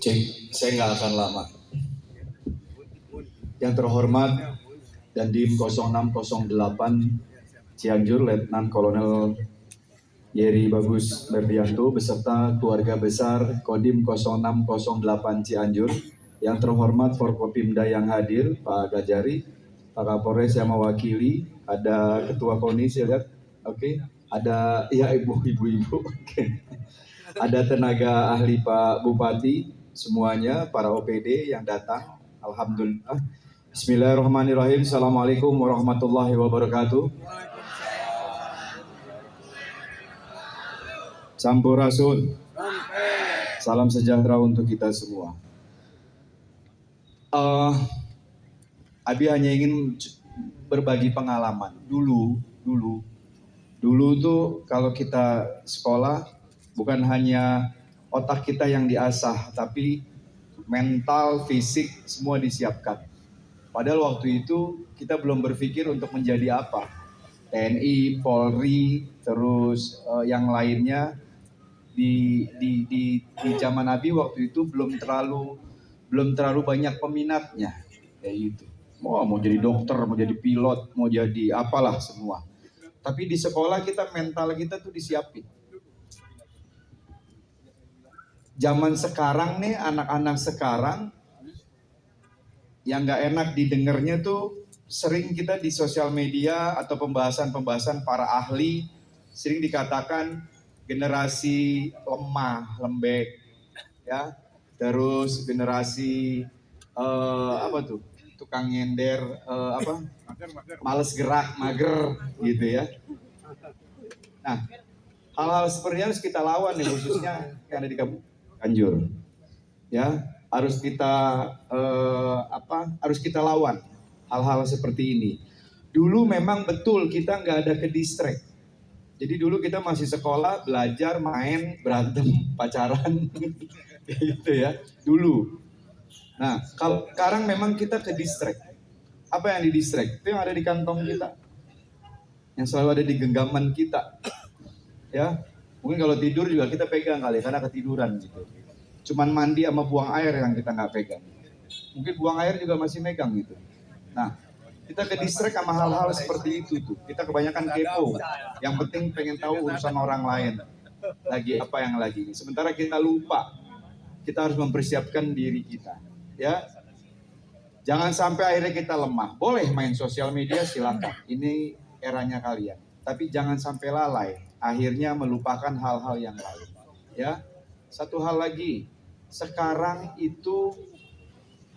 Cek, saya nggak akan lama. Yang terhormat Dandim 0608 Cianjur, Letnan Kolonel Yeri Bagus Berdianto beserta keluarga besar Kodim 0608 Cianjur. Yang terhormat Forkopimda yang hadir, Pak Gajari, Pak Kapolres yang mewakili, ada Ketua KONI saya lihat, oke, ada ya ibu-ibu, oke. Ada tenaga ahli Pak Bupati, semuanya, para OPD yang datang, alhamdulillah. Bismillahirrahmanirrahim. Assalamualaikum warahmatullahi wabarakatuh. Sampurasun. Salam sejahtera untuk kita semua. Abi hanya ingin berbagi pengalaman. Dulu tuh kalau kita sekolah bukan hanya otak kita yang diasah, tapi mental, fisik semua disiapkan. Padahal waktu itu kita belum berpikir untuk menjadi apa. TNI, Polri, terus yang lainnya di zaman Nabi waktu itu belum terlalu banyak peminatnya, kayak gitu. Mau jadi dokter, mau jadi pilot, mau jadi apalah semua. Tapi di sekolah mental kita tuh disiapin. Zaman sekarang nih, anak-anak sekarang yang nggak enak didengarnya tuh sering kita di sosial media atau pembahasan para ahli sering dikatakan generasi lemah, lembek, ya. Terus generasi tukang nyender, males gerak, mager, gitu ya. Nah, hal-hal seperti ini harus kita lawan nih, khususnya yang ada di Cianjur, ya. Harus kita lawan hal-hal seperti ini. Dulu memang betul kita nggak ada ke distract. Jadi dulu kita masih sekolah, belajar, main, berantem, pacaran, gitu ya. Dulu. Nah, kalau sekarang memang kita ke distract. Apa yang di distract? Itu yang ada di kantong kita, yang selalu ada di genggaman kita. Ya, mungkin kalau tidur juga kita pegang kali karena ketiduran gitu. Cuman mandi sama buang air yang kita nggak pegang. Mungkin buang air juga masih megang gitu. Nah, kita ke distract sama hal-hal seperti itu tuh. Kita kebanyakan kepo. Yang penting pengen tahu urusan orang lain. Lagi apa yang lagi. Sementara kita lupa. Kita harus mempersiapkan diri kita. Ya. Jangan sampai akhirnya kita lemah. Boleh main sosial media silakan. Ini eranya kalian. Tapi jangan sampai lalai. Akhirnya melupakan hal-hal yang lain. Ya. Satu hal lagi. Sekarang itu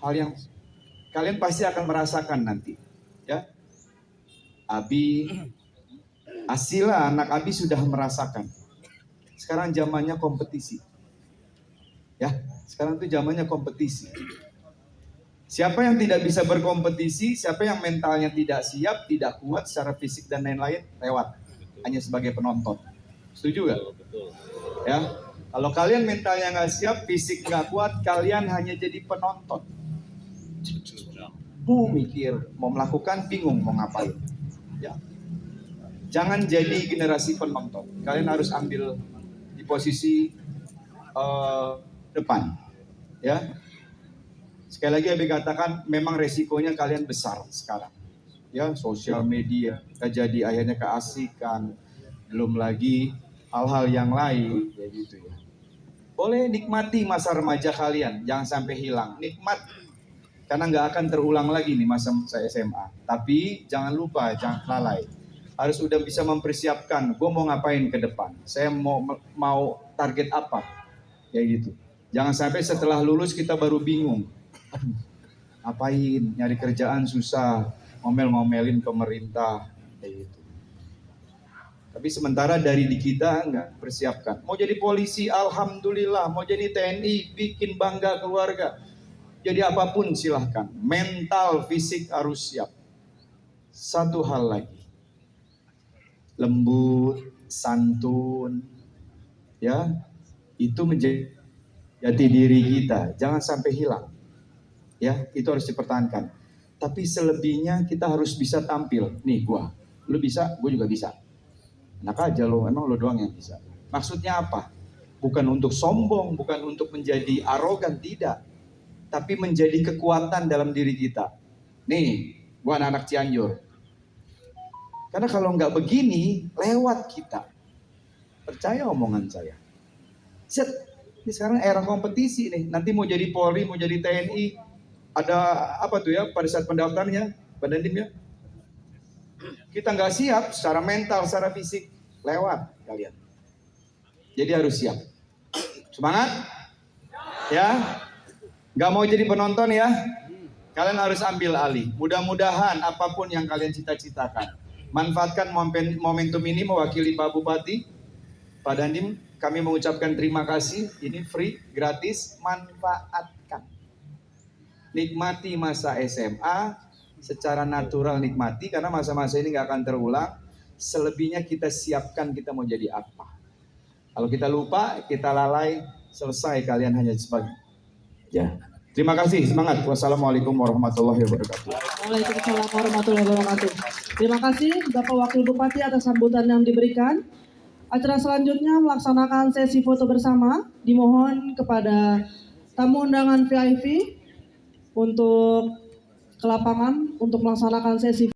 hal yang kalian pasti akan merasakan nanti. Ya, Abi, Asila, anak Abi sudah merasakan. Sekarang zamannya kompetisi. Ya, sekarang itu zamannya kompetisi. Siapa yang tidak bisa berkompetisi, siapa yang mentalnya tidak siap, tidak kuat secara fisik dan lain-lain, lewat. Hanya sebagai penonton. Setuju gak? Ya, kalau kalian mentalnya nggak siap, fisik nggak kuat, kalian hanya jadi penonton. Mikir mau melakukan, bingung mau ngapain. Ya. Jangan jadi generasi penonton. Kalian harus ambil di posisi depan. Ya. Sekali lagi Abi katakan memang resikonya kalian besar sekarang. Ya, sosial media, jadi akhirnya keasikan, belum lagi hal-hal yang lain, ya gitu ya. Boleh nikmati masa remaja kalian, jangan sampai hilang. Nikmat. Karena nggak akan terulang lagi nih masa saya SMA. Tapi jangan lupa, jangan lalai. Harus udah bisa mempersiapkan, gue mau ngapain ke depan. Saya mau target apa. Ya gitu. Jangan sampai setelah lulus kita baru bingung. Aduh, ngapain, nyari kerjaan susah. Ngomel-ngomelin pemerintah. Ya gitu. Tapi sementara dari di kita nggak persiapkan. Mau jadi polisi, alhamdulillah. Mau jadi TNI, bikin bangga keluarga. Jadi apapun silahkan, mental, fisik harus siap. Satu hal lagi, lembut, santun, ya, itu menjadi jati diri kita. Jangan sampai hilang, ya, itu harus dipertahankan. Tapi selebihnya kita harus bisa tampil. Nih lu bisa, gue juga bisa. Enak aja lo, emang lo doang yang bisa. Maksudnya apa? Bukan untuk sombong, bukan untuk menjadi arogan, tidak. Tapi menjadi kekuatan dalam diri kita. Nih, buat anak Cianjur. Karena kalau nggak begini, lewat kita. Percaya omongan saya. Set, ini sekarang era kompetisi nih. Nanti mau jadi Polri, mau jadi TNI. Ada apa tuh ya pada saat pendaftarnya, Pak Dandim ya. Kita nggak siap secara mental, secara fisik. Lewat kalian. Jadi harus siap. Semangat? Ya? Nggak mau jadi penonton ya? Kalian harus ambil alih. Mudah-mudahan apapun yang kalian cita-citakan. Manfaatkan momentum ini mewakili Pak Bupati, Pak Dandim. Kami mengucapkan terima kasih. Ini free, gratis. Manfaatkan. Nikmati masa SMA. Secara natural nikmati. Karena masa-masa ini nggak akan terulang. Selebihnya kita siapkan kita mau jadi apa. Kalau kita lupa, kita lalai, selesai kalian hanya sebagai. Ya. Terima kasih, semangat. Wassalamualaikum warahmatullahi wabarakatuh. Waalaikumsalam warahmatullahi wabarakatuh. Terima kasih Bapak Wakil Bupati atas sambutan yang diberikan. Acara selanjutnya melaksanakan sesi foto bersama. Dimohon kepada tamu undangan VIP untuk ke lapangan untuk melaksanakan sesi